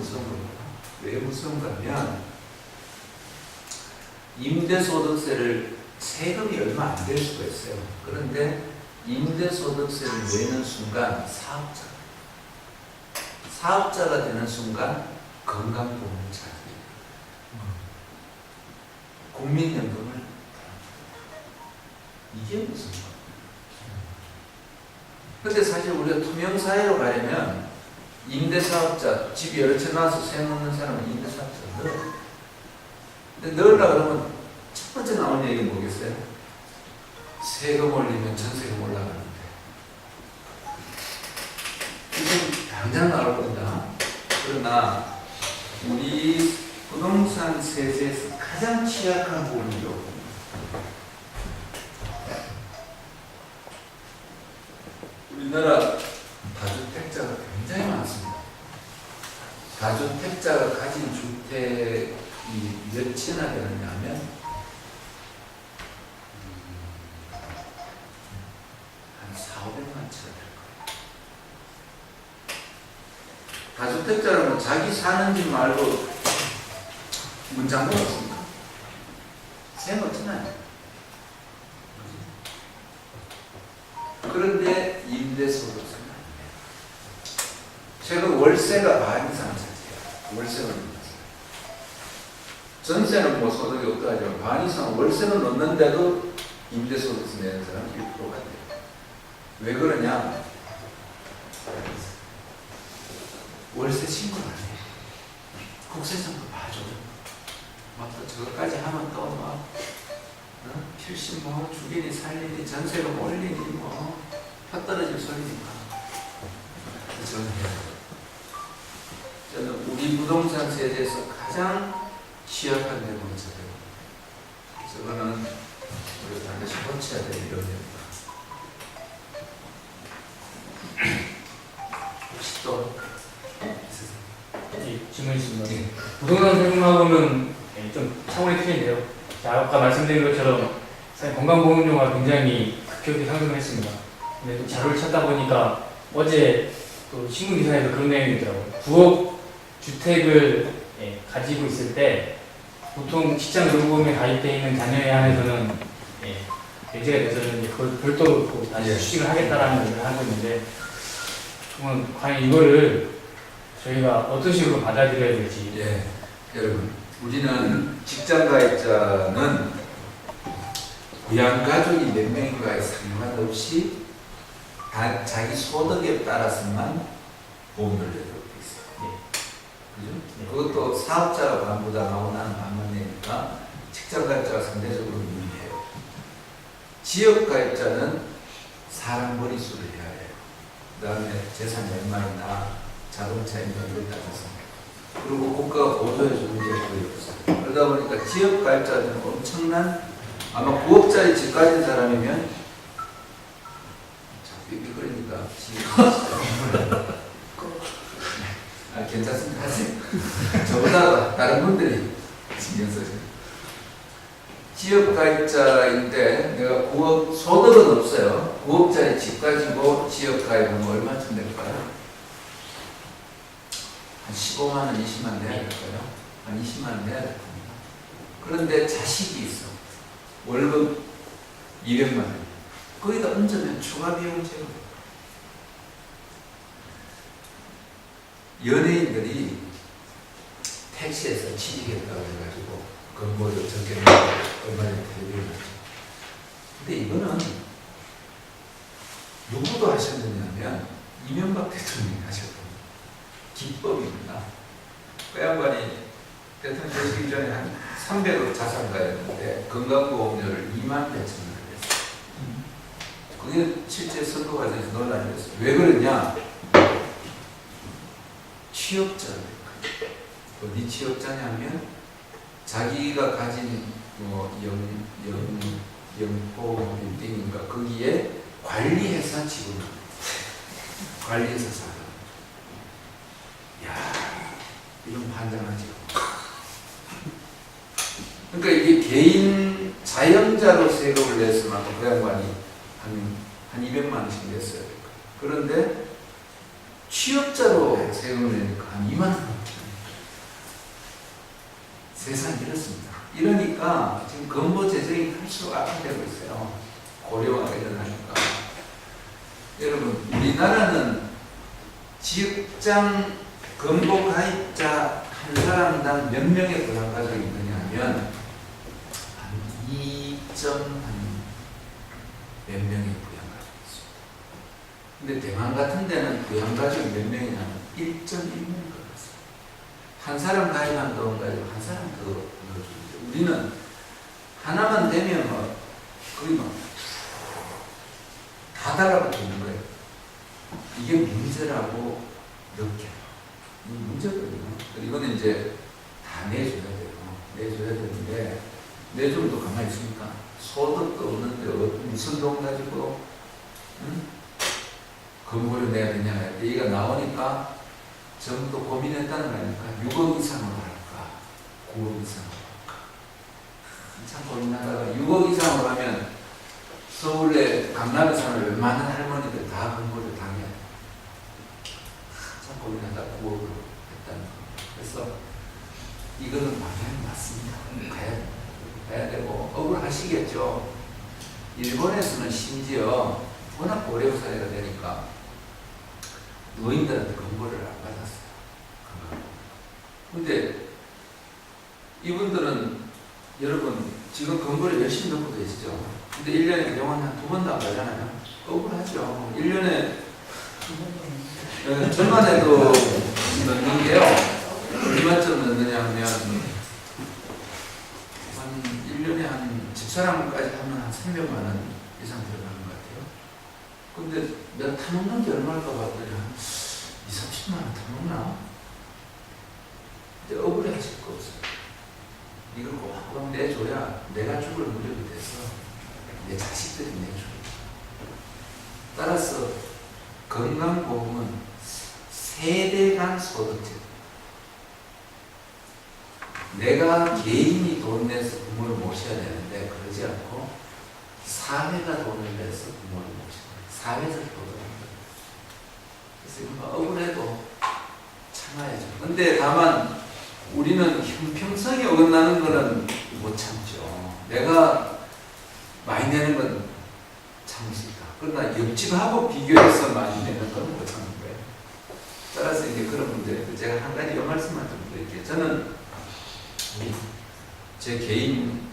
무서운 겁니다. 왜 무서운가 하면 임대소득세를 세금이 얼마 안 될 수가 있어요. 그런데 임대소득세를 내는 순간 사업자가 되는 순간 건강보험을 차지, 국민연금을, 이게 무슨 거예요? 근데 사실 우리가 투명사회로 가려면 임대사업자, 집이 여러 채 나와서 세우는 사람은 임대사업자가 넣어요. 근데 넣으려고 그러면 첫 번째 나오는 얘기는 뭐겠어요? 세금 올리면 전세금 올라가는데. 이건 당장 나올 겁니다. 그러나 우리 부동산 세제에서 가장 취약한 부분이죠. 우리나라 다주택자가 굉장히 많습니다. 다주택자가 가진 주택이 몇 채나 되느냐 하면 한 4,500만 채가 될 거예요. 다주택자는 뭐 자기 사는 집 말고 문장도 없습니다. 생각지나요. 그런데 임대소득세는 아니에요. 최근 월세가 반 이상 차지해요. 월세는 넣었어요. 전세는 뭐 소득이 없다 하지만 반 이상 월세는 넣는데도 임대소득세 내는 사람이 1%가 돼요. 왜 그러냐? 월세 신고를 안 해요. 국세청도 봐줘요. 막 또 저것까지 하면 또 막 필시 뭐 주기니 살리니 전세금 올리니 뭐 펴떨어질 소리니까. 저는 해요. 저는 우리 부동산 세제에서 가장 취약한 내용을 저래요. 저거는 우리가 반드시 고쳐야 될 일입니다. 혹시 또 질문 있습니다. 네. 부동산 세금하고는 좀 차원이 틀린데요. 자, 아까 말씀드린 것처럼 건강보험료가 굉장히 급격히 상승을 했습니다. 근데 또 자료를 찾다 보니까 어제 또 신문기사에도 그런 내용이 있더라고요. 9억 주택을 가지고 있을 때 보통 직장의료보험에 가입되어 있는 자녀에 한해서는 배제가 돼서는 그걸 별도로 다시 수식을 하겠다라는 얘기를 하고 있는데, 그러면 과연 이거를 저희가 어떤 식으로 받아들여야 될지. 예, 여러분, 우리는 직장가입자는 부양가족이 몇 명인가에 상관없이 다 자기 소득에 따라서만 보험료를 내도록 돼 있어요. 그죠? 그것도 사업자가 반보다 나오고 나는 반만 내니까 직장가입자가 상대적으로 유리해요. 지역가입자는 사람 머릿수를 해야 해요. 그 다음에 재산이 얼마이나 자동차 인정을 따져서, 그리고 국가가 보조해주는 게 거의 없어요. 그러다 보니까 지역 가입자들은 엄청난, 아마 9억짜리 집 가진 사람이면 자꾸 그러니까 괜찮습니다. 하세요. 저보다 다른 분들이 신경 쓰세요. 지역 가입자인데 내가 9억 소득은 없어요. 9억짜리 집 가지고 지역 가입하면 얼마쯤 될까요? 한 15만 원, 20만 원 내야 될까요? 한 20만 원 내야 될 겁니다. 그런데 자식이 있어. 월급 200만 원. 거기다 얹으면 추가 비용 제로. 연예인들이 택시에서 취직했다고 해가지고 건보료 적게 내고 얼마나 대비를 하죠. 근데 이거는 누구도 하셨느냐면 이명박 대통령이 하셨거든요. 기법입니다. 그 양반이 대통령 되시기 전에 한 300억 자산가였는데 건강보험료를 2만 8천 원을 했어요. 그게 실제 선거 과정에서 논란이 됐어요. 왜 그러냐? 취업자를 어디 취업자냐면 자기가 가진 뭐 영포 빌딩인가 거기에 관리회사 직원, 관리회사 사람. 야, 이런 반장하죠. 그러니까 이게 개인 자영자로 세금을 냈으면 그 양반이 한 200만 원씩 냈어야 될까. 그런데 취업자로 세금을 내니까 한 2만 원. 세상이 이렇습니다. 이러니까 지금 건보 재정이 할수록 악화되고 있어요. 고령화가 일어나니까. 여러분, 우리나라는 직장 건보 가입자 한 사람당 몇 명의 부양가족이 있느냐 하면 한 2점 몇 명의 부양가족이 있습니다. 근데 대만 같은 데는 부양가족이 몇 명이냐면 1.1명일 것 같습니다. 한 사람 가입한 돈 가지고 한 사람 더 넣어주죠. 우리는 하나만 되면 뭐 거의 막 다 달라붙어 있는 거예요. 이게 문제라고 느껴요. 이 문제거든요. 이거는 이제 다 내줘야 돼요. 내줘야 되는데 내주면 또 가만히 있습니까? 소득도 없는데 무슨 돈 가지고 건물을 내야 되냐 할 때 이가 나오니까 전부 또 고민했다는 거 아닙니까? 6억 이상으로 할까? 9억 이상으로 할까? 한참 고민하다가 6억 이상으로 하면 서울에 강남에 사는 웬만한 할머니들 다 건물을 당해야 돼요. 한참 고민하다가 9억으로 했다는 겁니다. 그래서 이거는 방향이 맞습니다. 가야 되고 억울하시겠죠. 일본에서는 심지어 워낙 고령 사회가 되니까 노인들한테 건물을 안 받았어요. 근데 이분들은 여러분 지금 건물에 열심히 넣고 계시죠. 근데 1년에 병원 한 2번도 안 가잖아요. 억울하죠. 1년에 저만 해도 넣는 게요. 얼마쯤 넣느냐 하면 한 1년에 한 집사람까지 하면 한 300만 원 이상 들어가는 것 같아요. 근데 내가 타먹는 게 얼마일까 봤더니 한 2, 30만 원 타먹나? 근데 억울해 하실 거 없어요. 이걸 꼭 내줘야 내가 죽을 무렵이 돼서 내 자식들이 내줘요. 따라서 건강보험은 세대 간 소득제. 내가 개인이 돈 내서 부모를 모셔야 되는데 그러지 않고 사회가 돈을 내서 부모를 모시고 사회적 도덕을 합니다. 그래서 이거 억울해도 참아야죠. 근데 다만 우리는 형평성이 어긋나는 거는 못 참죠. 내가 많이 내는 건 참을 수 있다. 그러나 옆집하고 비교해서 많이 내는 건 못 참는 거예요. 따라서 이제 그런 문제, 제가 한 가지 이 말씀만 좀 드릴게요. 저는 제 개인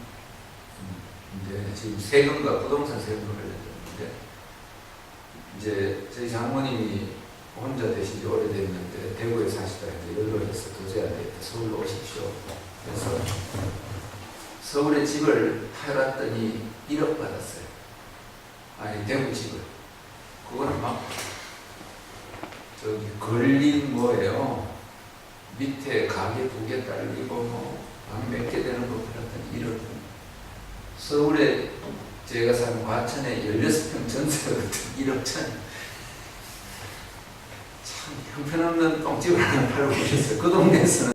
지금 세금과 부동산 세금을 관련됐는데 이제 저희 장모님이 혼자 되신 지 오래됐는데 대구에 사시다가 이제 연로해서 도저히 안 되겠다 서울로 오십시오. 그래서 서울에 집을 팔았더니 1억 받았어요. 아니 대구 집을. 그거는 막 저기 걸린 뭐예요. 밑에 가게 2개 딸리고 뭐 방 몇 개 되는 거 팔았더니 1억. 서울에 제가 사는 과천에 16평 전세가 1억 천. 참 형편없는 똥집을 하나 팔고 계셨어요. 그 동네에서는